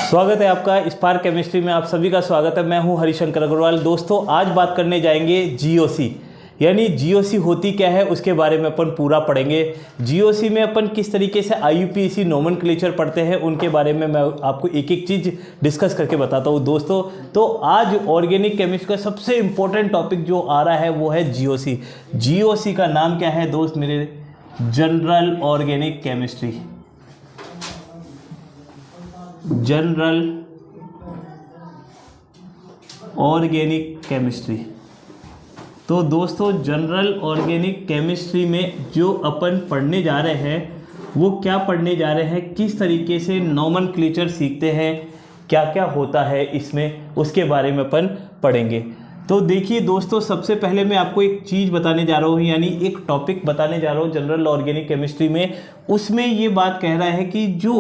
स्वागत है आपका स्पार्क केमिस्ट्री में। आप सभी का स्वागत है। मैं हूं हरिशंकर अग्रवाल। दोस्तों आज बात करने जाएंगे जीओसी, यानी जीओसी होती क्या है उसके बारे में अपन पूरा पढ़ेंगे। जीओसी में अपन किस तरीके से आईयूपीएसी नोमेनक्लेचर पढ़ते हैं उनके बारे में मैं आपको एक एक चीज़ डिस्कस करके बताता हूं दोस्तों। तो आज ऑर्गेनिक केमिस्ट्री का सबसे इम्पोर्टेंट टॉपिक जो आ रहा है वो है जीओसी। जीओसी का नाम क्या है दोस्त मेरे? General organic chemistry. General organic chemistry. तो दोस्तों जनरल ऑर्गेनिक केमिस्ट्री में जो अपन पढ़ने जा रहे हैं वो क्या पढ़ने जा रहे हैं, किस तरीके से नोमेनक्लेचर सीखते हैं, क्या क्या होता है इसमें, उसके बारे में अपन पढ़ेंगे। तो देखिए दोस्तों, सबसे पहले मैं आपको एक चीज़ बताने जा रहा हूँ, यानी एक टॉपिक बताने जा रहा हूँ जनरल ऑर्गेनिक केमिस्ट्री में। उसमें ये बात कह रहा है कि जो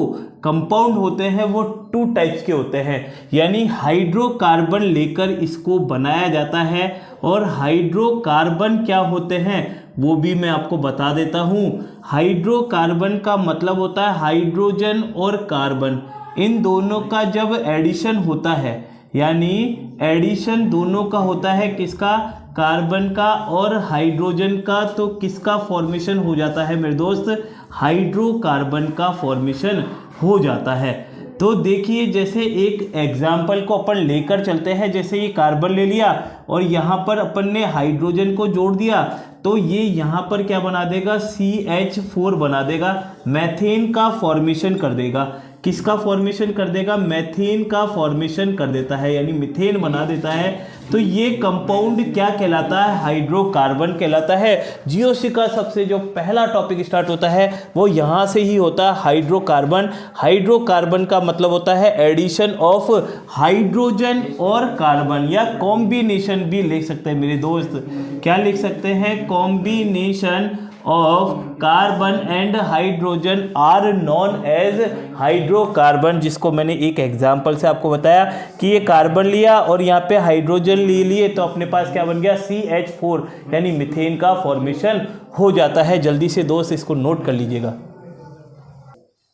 कंपाउंड होते हैं वो 2 टाइप्स के होते हैं, यानी हाइड्रोकार्बन लेकर इसको बनाया जाता है। और हाइड्रोकार्बन क्या होते हैं वो भी मैं आपको बता देता हूँ। हाइड्रोकार्बन का मतलब होता है हाइड्रोजन और कार्बन, इन दोनों का जब एडिशन होता है, यानी एडिशन दोनों का होता है, किसका? कार्बन का और हाइड्रोजन का, तो किसका फॉर्मेशन हो जाता है मेरे दोस्त? हाइड्रोकार्बन का फॉर्मेशन हो जाता है। तो देखिए जैसे एक एग्जाम्पल को अपन लेकर चलते हैं, जैसे ये कार्बन ले लिया और यहाँ पर अपन ने हाइड्रोजन को जोड़ दिया, तो ये यहाँ पर क्या बना देगा? CH4 बना देगा, मैथेन का फॉर्मेशन कर देगा। किसका फॉर्मेशन कर देगा? मैथेन का फॉर्मेशन कर देता है, यानी मीथेन बना देता है। तो ये कंपाउंड क्या कहलाता है? हाइड्रोकार्बन कहलाता है। जीओसी का सबसे जो पहला टॉपिक स्टार्ट होता है वो यहाँ से ही होता है, हाइड्रोकार्बन। हाइड्रोकार्बन का मतलब होता है एडिशन ऑफ हाइड्रोजन और कार्बन, या कॉम्बिनेशन भी लिख सकते हैं मेरे दोस्त। क्या लिख सकते हैं? Combination of carbon and hydrogen are known as hydrocarbon, जिसको मैंने एक एग्जांपल से आपको बताया कि ये कार्बन लिया और यहाँ पे हाइड्रोजन ले लिए, तो अपने पास क्या बन गया? CH4, यानी मीथेन का फॉर्मेशन हो जाता है। जल्दी से दोस्त इसको नोट कर लीजिएगा।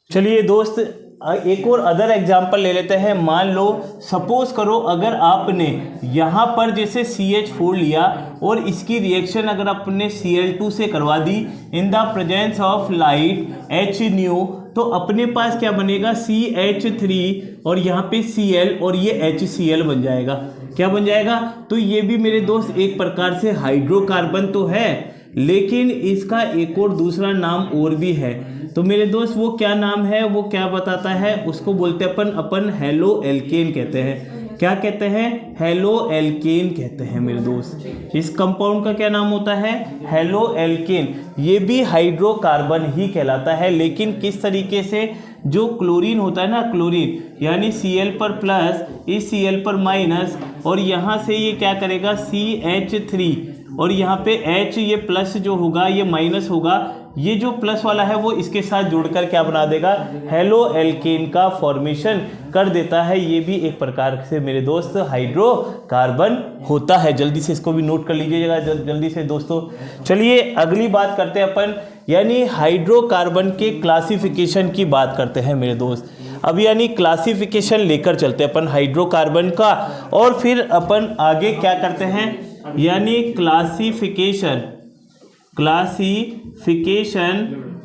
चलिए दोस्त एक और अदर एग्जाम्पल ले लेते हैं। मान लो सपोज करो अगर आपने यहाँ पर जैसे CH4 लिया और इसकी रिएक्शन अगर आपने Cl2 से करवा दी in the presence of light H∣, तो अपने पास क्या बनेगा? CH3 और यहाँ पे Cl और ये HCl बन जाएगा। क्या बन जाएगा? तो ये भी मेरे दोस्त एक प्रकार से हाइड्रोकार्बन तो है, लेकिन इसका एक और दूसरा नाम और भी है। तो मेरे दोस्त वो क्या नाम है, वो क्या बताता है? उसको बोलते हैं अपन हेलो एल्केन कहते हैं। क्या कहते हैं? हेलो एल्केन कहते हैं मेरे दोस्त। इस कंपाउंड का क्या नाम होता है? Halo alkane. ये भी हाइड्रोकार्बन ही कहलाता है, लेकिन किस तरीके से? जो क्लोरीन होता है ना, क्लोरीन यानी Cl पर प्लस, इस Cl पर माइनस, और यहाँ से ये क्या करेगा? CH3, और यहाँ पे H ये प्लस जो होगा ये माइनस होगा, ये जो प्लस वाला है वो इसके साथ जुड़कर क्या बना देगा? हेलो एल्केन का फॉर्मेशन कर देता है। ये भी एक प्रकार से मेरे दोस्त हाइड्रोकार्बन होता है। जल्दी से इसको भी नोट कर लीजिएगा जल्दी से दोस्तों। चलिए अगली बात करते हैं अपन, यानी हाइड्रोकार्बन के क्लासिफिकेशन की बात करते हैं मेरे दोस्त। अब यानी क्लासिफिकेशन लेकर चलते हैं अपन हाइड्रोकार्बन का, और फिर अपन आगे क्या करते हैं, यानी classification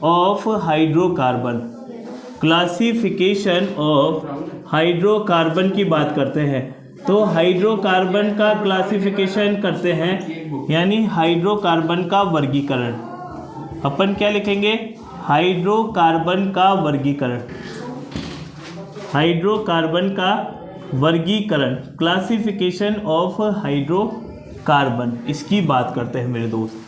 of hydrocarbon. Classification of hydrocarbon की बात करते हैं। तो हाइड्रोकार्बन का क्लासिफिकेशन करते हैं, यानी हाइड्रोकार्बन का वर्गीकरण। अपन क्या लिखेंगे? हाइड्रोकार्बन का वर्गीकरण। हाइड्रोकार्बन का वर्गीकरण, क्लासिफिकेशन ऑफ हाइड्रोकार्बन, इसकी बात करते हैं मेरे दोस्त।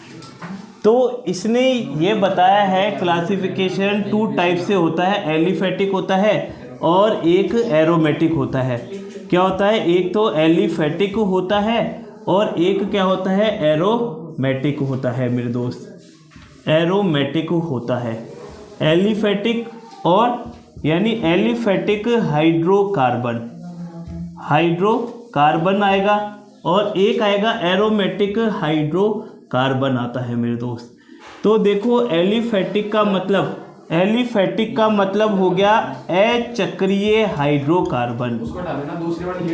तो इसने ये बताया है क्लासिफिकेशन 2 टाइप से होता है, एलिफेटिक होता है और एक एरोमेटिक होता है। क्या होता है? एक तो एलिफेटिक होता है और एक क्या होता है? एरोमेटिक होता है मेरे दोस्त। एरोमेटिक होता है। एलिफेटिक और यानी एलिफेटिक हाइड्रोकार्बन, हाइड्रोकार्बन आएगा, और एक आएगा एरोमेटिक हाइड्रोकार्बन आता है मेरे दोस्त। तो देखो एलिफेटिक का मतलब एलिफैटिक का मतलब हो गया अचक्रीय हाइड्रोकार्बन,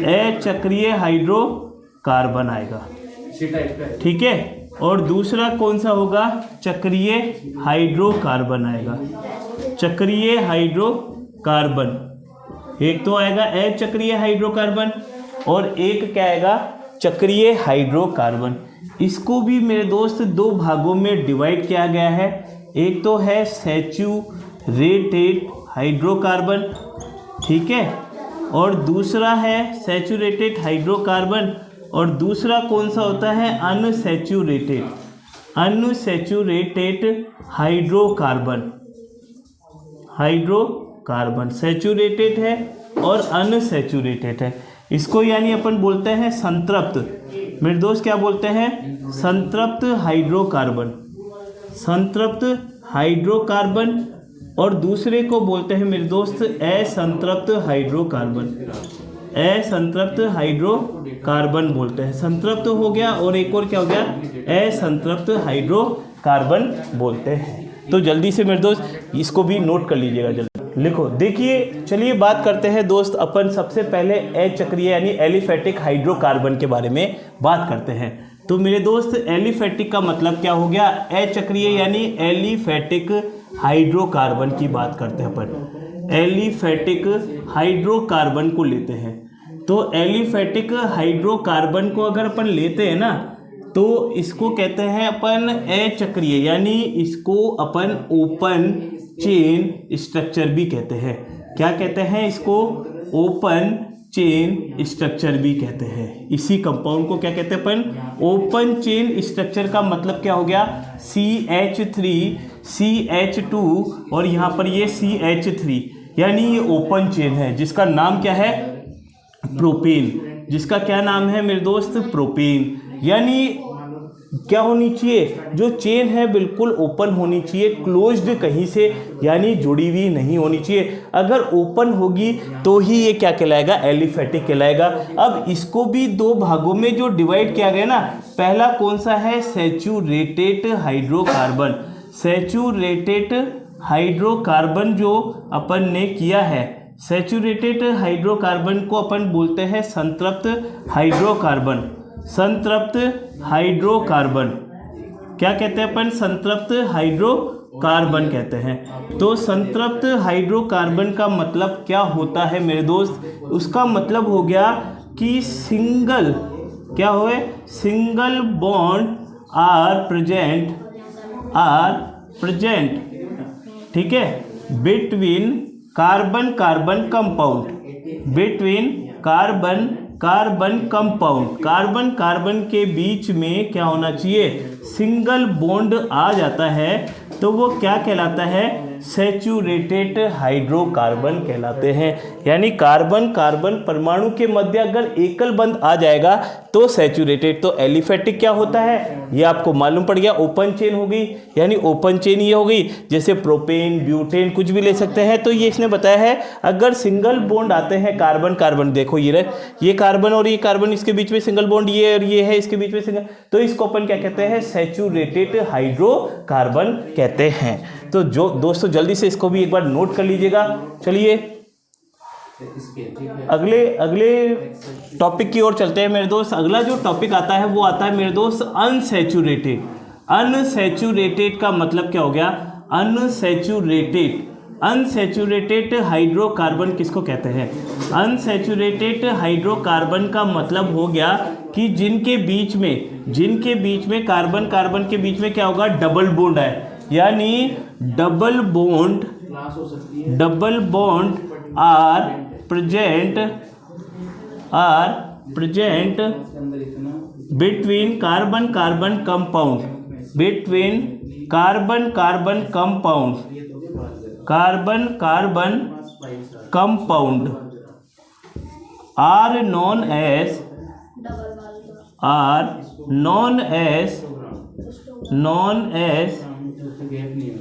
अचक्रीय हाइड्रोकार्बन आएगा, ठीक है। और दूसरा कौन सा होगा, चक्रीय हाइड्रोकार्बन आएगा, चक्रीय हाइड्रोकार्बन। एक तो आएगा अचक्रीय हाइड्रोकार्बन और एक क्या आएगा, चक्रीय हाइड्रोकार्बन। इसको भी मेरे दोस्त दो भागों में डिवाइड किया गया है। एक तो है सैचुरेटेड हाइड्रोकार्बन, ठीक है, और दूसरा है सैचुरेटेड हाइड्रोकार्बन, और दूसरा कौन सा होता है, unsaturated, unsaturated hydrocarbon. Hydrocarbon saturated है और अनसैचुरेटेड है। इसको यानी अपन बोलते हैं संतृप्त। मेरे दोस्त क्या बोलते हैं, संतृप्त हाइड्रोकार्बन, संतृप्त हाइड्रोकार्बन। और दूसरे को बोलते हैं मेरे दोस्त असंतृप्त हाइड्रोकार्बन, असंतृप्त हाइड्रोकार्बन बोलते हैं। संतृप्त हो गया और एक और क्या हो गया, असंतृप्त हाइड्रोकार्बन बोलते हैं। तो जल्दी से मेरे दोस्त इसको भी नोट कर लीजिएगा, जल्दी लिखो। देखिए चलिए बात करते हैं दोस्त, अपन सबसे पहले अचक्रीय यानी एलिफैटिक हाइड्रोकार्बन के बारे में बात करते हैं। तो मेरे दोस्त एलिफैटिक का मतलब क्या हो गया, अचक्रीय यानी एलिफैटिक हाइड्रोकार्बन की बात करते हैं अपन, एलिफैटिक हाइड्रोकार्बन को लेते हैं। तो एलिफैटिक हाइड्रोकार्बन को अगर अपन लेते हैं ना, तो इसको कहते हैं अपन अचक्रीय, यानी इसको अपन ओपन चेन स्ट्रक्चर भी कहते हैं। क्या कहते हैं इसको, ओपन चेन स्ट्रक्चर भी कहते हैं। इसी कंपाउंड को क्या कहते हैं अपन, ओपन चेन स्ट्रक्चर। का मतलब क्या हो गया, CH3 CH2 और यहाँ पर ये CH3, यानी ये ओपन चेन है जिसका नाम क्या है, प्रोपेन। जिसका क्या नाम है मेरे दोस्त, प्रोपेन। यानी क्या होनी चाहिए, जो चेन है बिल्कुल ओपन होनी चाहिए, क्लोज्ड कहीं से यानी जुड़ी हुई नहीं होनी चाहिए। अगर ओपन होगी तो ही ये क्या कहलाएगा, एलिफैटिक कहलाएगा। अब इसको भी दो भागों में जो डिवाइड किया गया ना, पहला कौन सा है, सैचुरेटेड हाइड्रोकार्बन। सैचुरेटेड हाइड्रोकार्बन जो अपन ने किया है, सैचुरेटेड हाइड्रोकार्बन को अपन बोलते हैं संतृप्त हाइड्रोकार्बन, संतृप्त हाइड्रोकार्बन। क्या कहते हैं अपन, संतृप्त हाइड्रोकार्बन कहते हैं। तो संतृप्त हाइड्रोकार्बन का मतलब क्या होता है मेरे दोस्त, उसका मतलब हो गया कि सिंगल, क्या होए, सिंगल बॉन्ड आर प्रेजेंट, ठीक है, between carbon carbon compound, between carbon carbon compound, carbon carbon के बीच में क्या होना चाहिए, सिंगल बॉन्ड आ जाता है, तो वो क्या कहलाता है, सैचुरेटेड हाइड्रोकार्बन कहलाते हैं। यानी कार्बन कार्बन परमाणु के मध्य अगर एकल बंध आ जाएगा तो सैचुरेटेड। तो एलिफैटिक क्या होता है, ये आपको मालूम पड़ गया, ओपन चेन हो गई, यानी ओपन चेन ये हो गई, जैसे प्रोपेन ब्यूटेन कुछ भी ले सकते हैं। तो ये इसने बताया है अगर सिंगल बॉन्ड आते हैं कार्बन कार्बन, देखो ये कार्बन और ये कार्बन, इसके बीच में सिंगल बॉन्ड ये और ये है, इसके बीच में सिंगल, तो इसको अपन क्या कहते हैं, सैचुरेटेड हाइड्रोकार्बन कहते हैं। तो जो दोस्तों जल्दी से इसको भी एक बार नोट कर लीजिएगा। चलिए अगले टॉपिक की ओर चलते हैं मेरे दोस्त। अगला जो टॉपिक आता है वो आता है मेरे दोस्त अनसैचुरेटेड। अनसैचुरेटेड का मतलब क्या हो गया, अनसैचुरेटेड, अनसैचुरेटेड हाइड्रोकार्बन किसको कहते हैं, अनसैचुरेटेड हाइड्रोकार्बन का मतलब हो गया कि जिनके बीच में कार्बन कार्बन के बीच में क्या होगा, डबल बॉन्ड है, यानी double bond are present between carbon carbon compound, between carbon carbon compound, carbon carbon compound are known as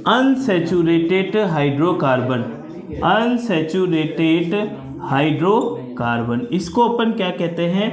unsaturated hydrocarbon, unsaturated hydrocarbon. इसको अपन क्या कहते हैं,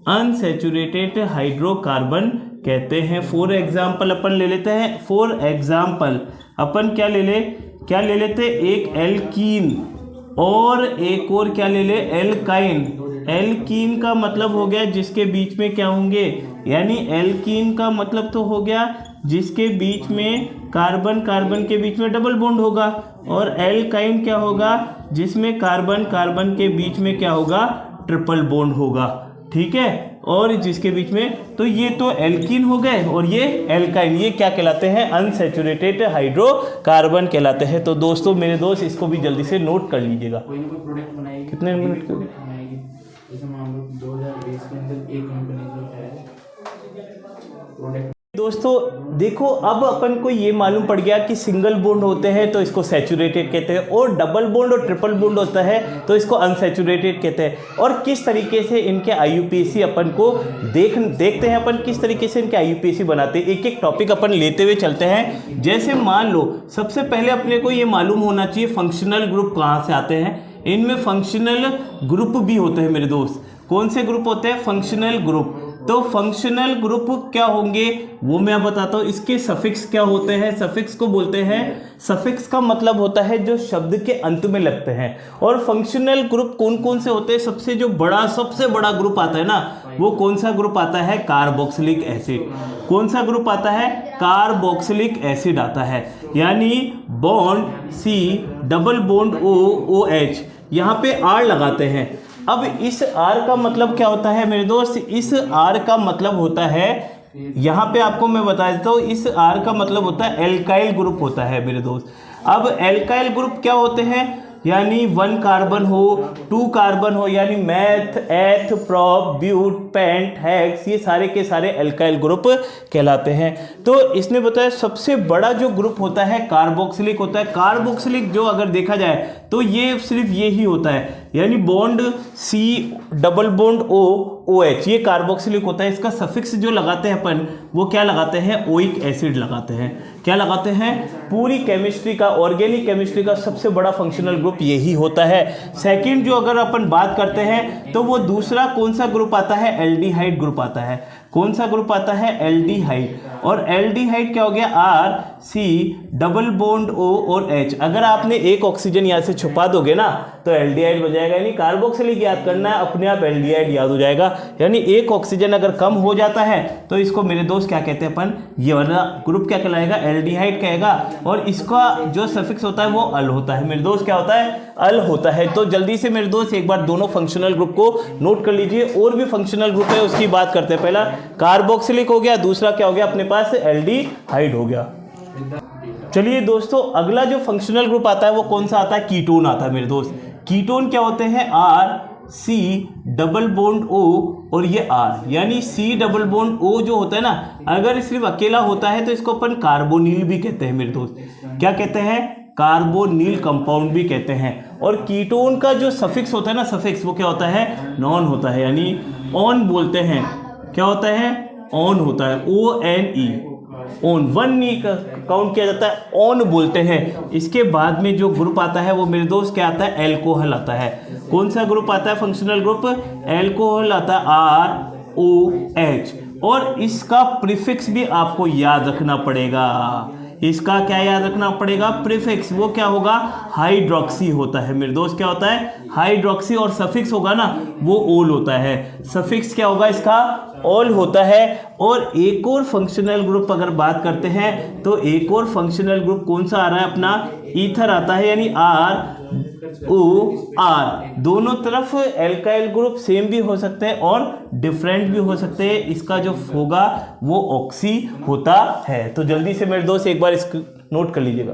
अनसैचुरेटेड हाइड्रोकार्बन कहते हैं। फॉर एग्जाम्पल अपन ले लेते हैं, फॉर एग्जाम्पल अपन क्या ले ले क्या ले लेते, एक एल्कीन और एक और क्या ले ले, एल्काइन। एल्कीन का मतलब हो गया जिसके बीच में क्या होंगे, यानी एल्कीन का मतलब तो हो गया जिसके बीच में कार्बन कार्बन के बीच में डबल बॉन्ड होगा, और एल्काइन क्या होगा, जिसमें कार्बन कार्बन के बीच में क्या होगा, ट्रिपल बॉन्ड होगा, ठीक है, और जिसके बीच में, तो ये तो एल्कीन हो गए और ये एल्काइन, ये क्या कहलाते हैं, अनसैचुरेटेड हाइड्रोकार्बन कहलाते हैं। तो दोस्तों मेरे दोस्त इसको भी जल्दी से नोट कर लीजिएगा। कितने मिनट के, जैसे मान लो 2020 के अंदर एक कंपनी जो है प्रोडक्ट। दोस्तों देखो, अब अपन को ये मालूम पड़ गया कि सिंगल बॉन्ड होते हैं तो इसको सैचुरेटेड कहते हैं, और डबल बॉन्ड और ट्रिपल बॉन्ड होता है तो इसको अनसैचुरेटेड कहते हैं। और किस तरीके से इनके IUPAC अपन को देखते हैं अपन किस तरीके से इनके IUPAC बनाते हैं। एक एक टॉपिक अपन लेते हुए चलते हैं। जैसे मान लो सबसे पहले अपने को ये मालूम होना चाहिए फंक्शनल ग्रुप कहाँ से आते हैं। इनमें फंक्शनल ग्रुप भी होते हैं मेरे दोस्त। कौन से ग्रुप होते हैं, फंक्शनल ग्रुप। तो फंक्शनल ग्रुप क्या होंगे वो मैं बताता हूँ। इसके सफिक्स क्या होते हैं, सफिक्स को बोलते हैं, सफिक्स का मतलब होता है जो शब्द के अंत में लगते हैं। और फंक्शनल ग्रुप कौन कौन से होते हैं, सबसे बड़ा ग्रुप आता है ना, वो कौन सा ग्रुप आता है, कार्बोक्सिलिक एसिड। कौन सा ग्रुप आता है, कार्बोक्सिलिक एसिड आता है। यानी bond C double bond OH, यहाँ पे R लगाते हैं। अब इस R का मतलब क्या होता है मेरे दोस्त, इस R का मतलब होता है, यहाँ पे आपको मैं बता देता हूँ, इस R का मतलब होता है एल्काइल ग्रुप होता है मेरे दोस्त। अब एल्काइल ग्रुप क्या होते हैं, यानी 1 कार्बन हो, 2 कार्बन हो, यानी मैथ, एथ, प्रोप, ब्यूट, पेंट, हेक्स, ये सारे के सारे एल्काइल ग्रुप कहलाते हैं। तो इसने बताया सबसे बड़ा जो ग्रुप होता है कार्बोक्सिलिक होता है। कार्बोक्सिलिक जो अगर देखा जाए तो ये सिर्फ ये ही होता है, यानी bond C double bond OH, ये कार्बोक्सिलिक होता है। इसका सफिक्स जो लगाते हैं अपन, वो क्या लगाते हैं, ओइक एसिड लगाते हैं। क्या लगाते हैं, पूरी केमिस्ट्री का, ऑर्गेनिक केमिस्ट्री का सबसे बड़ा फंक्शनल ग्रुप यही होता है। सेकंड जो अगर अपन बात करते हैं तो वो दूसरा कौन सा ग्रुप आता है, एल्डिहाइड ग्रुप आता है। कौन सा ग्रुप आता है, एल्डिहाइड। और एल्डिहाइड क्या हो गया, R C double bond O और H। अगर आपने एक ऑक्सीजन यहाँ से छुपा दोगे ना तो एल्डिहाइड हो जाएगा, यानी कार्बोक्सिलिक याद करना है, अपने आप एल्डिहाइड याद हो जाएगा। यानी एक ऑक्सीजन अगर कम हो जाता है तो इसको मेरे दोस्त क्या कहते हैं अपन, ये वाला ग्रुप क्या कहलाएगा, एल्डिहाइड कहेगा। और इसका जो सफिक्स होता है वो अल होता है मेरे दोस्त, क्या होता है, अल होता है। तो जल्दी से मेरे दोस्त एक बार दोनों फंक्शनल ग्रुप को नोट कर लीजिए। और भी फंक्शनल ग्रुप है उसकी बात करते हैं। पहला कार्बोक्सिलिक हो गया, दूसरा क्या हो गया अपने पास, एल्डिहाइड हो गया। चलिए दोस्तों, अगला जो फंक्शनल ग्रुप आता है वो कौन सा आता है, कीटोन आता है मेरे दोस्त। कीटोन क्या होते हैं, R C double bond O और ये R, यानी C डबल बॉन्ड O जो होता है ना, अगर सिर्फ अकेला होता है तो इसको अपन कार्बोनिल भी कहते हैं मेरे दोस्त। क्या कहते हैं, कार्बोनिल कंपाउंड भी कहते हैं। और कीटोन का जो सफिक्स होता है ना, सफिक्स वो क्या होता है, नॉन होता है, यानी ऑन बोलते हैं। क्या होता है, ऑन होता है, ONE, ऑन, 1 नहीं काउंट किया जाता है, ऑन बोलते हैं। इसके बाद में जो ग्रुप आता है वो मेरे दोस्त क्या आता है, एल्कोहल आता है। कौन सा ग्रुप आता है, फंक्शनल ग्रुप, एल्कोहल आता है, ROH। और इसका प्रीफिक्स भी आपको याद रखना पड़ेगा। इसका क्या याद रखना पड़ेगा, प्रीफिक्स, वो क्या होगा, हाइड्रोक्सी होता है मेरे दोस्त। क्या होता है, हाइड्रोक्सी। और सफिक्स होगा ना वो ओल होता है। सफिक्स क्या होगा इसका, ऑल होता है। और एक और फंक्शनल ग्रुप अगर बात करते हैं तो एक और फंक्शनल ग्रुप कौन सा आ रहा है अपना, ईथर आता है, यानी ROR। दोनों तरफ एल्काइल ग्रुप सेम भी हो सकते हैं और डिफरेंट भी हो सकते हैं। इसका जो होगा वो ऑक्सी होता है। तो जल्दी से मेरे दोस्त एक बार इसको नोट कर लीजिएगा।